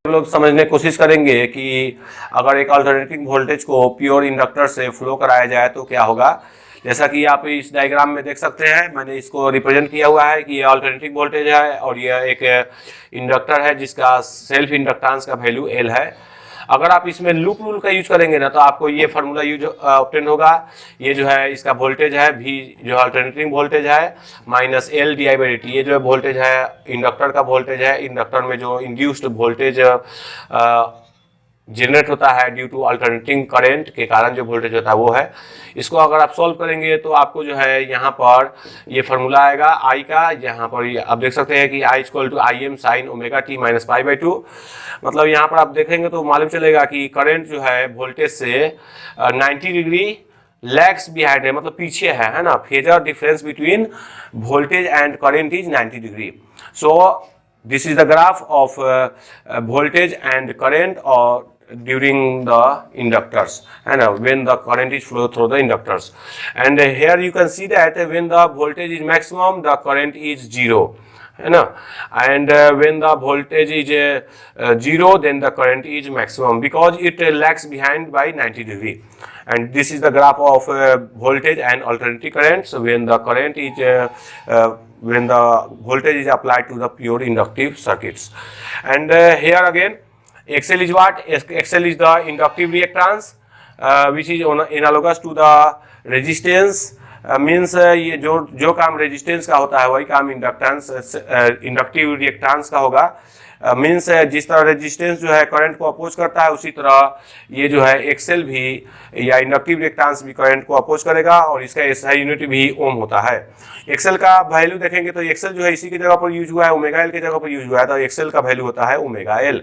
हम लोग समझने की कोशिश करेंगे कि अगर एक अल्टरनेटिंग वोल्टेज को प्योर इंडक्टर से फ्लो कराया जाए तो क्या होगा। जैसा कि आप इस डायग्राम में देख सकते हैं, मैंने इसको रिप्रेजेंट किया हुआ है कि ये अल्टरनेटिंग वोल्टेज है और यह एक इंडक्टर है जिसका सेल्फ इंडक्टेंस का वैल्यू एल है। अगर आप इसमें लूप रूल का यूज करेंगे ना तो आपको ये फार्मूला यूज ऑब्टेन होगा। ये जो है इसका वोल्टेज है वी, जो अल्टरनेटिंग वोल्टेज है minus L D I by D T. ये जो है वोल्टेज है इंडक्टर का वोल्टेज है। इंडक्टर में जो इंड्यूस्ड वोल्टेज जनरेट होता है ड्यू टू अल्टरनेटिंग करंट के कारण जो वोल्टेज होता है वो है। इसको अगर आप सॉल्व करेंगे तो आपको जो है यहाँ पर ये फार्मूला आएगा आई का। यहाँ पर आप देख सकते हैं कि I equal to I M sine omega T minus pi by two. मतलब यहाँ पर आप देखेंगे तो मालूम चलेगा कि करंट जो है वोल्टेज से 90 डिग्री लैग्स बिहाइंड है, मतलब पीछे है ना। Phasor difference between voltage and current is 90 degree. So this is the graph of voltage and current or during the inductors and when the current is flow through the inductors, and here you can see that when the voltage is maximum the current is zero, है ना, and when the voltage is zero then the current is maximum because it lags behind by 90 degree. And this is the graph of voltage and alternating current. So when the current is when the voltage is applied to the pure inductive circuits, and here again XL is what? XL is the inductive reactance which is analogous to the resistance. Means ये जो काम resistance का होता है वही काम inductance inductive reactance का होगा। मीन्स जिस तरह रेजिस्टेंस जो है करंट को अपोज करता है उसी तरह ये जो है एक्सेल भी या इंडक्टिव रिएक्टेंस भी करंट को अपोज करेगा और इसका एसआई यूनिट भी ओम होता है। एक्सेल का वैल्यू देखेंगे तो एक्सेल जो है इसी की जगह पर यूज हुआ है, ओमेगा एल की जगह पर यूज हुआ है, तो एक्सेल का वैल्यू होता है ओमेगा एल,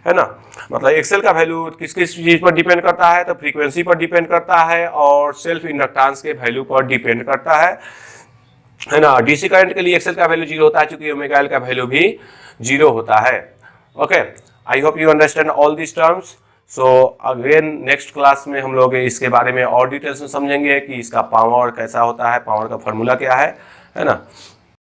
है ना। मतलब एक्सेल का वैल्यू किस किस चीज पर डिपेंड करता है, तो फ्रीक्वेंसी पर डिपेंड करता है और सेल्फ इंडक्टेंस के वैल्यू पर डिपेंड करता है ना। डीसी करंट के लिए एक्सेल का वैल्यू 0 होता है क्योंकि ओमेगा एल का वैल्यू भी 0 होता है। Okay, I hope you understand all this terms. So again next class में हम लोग इसके बारे में और डिटेल्स में समझेंगे कि इसका पावर कैसा होता है, पावर का फॉर्मूला क्या है ना।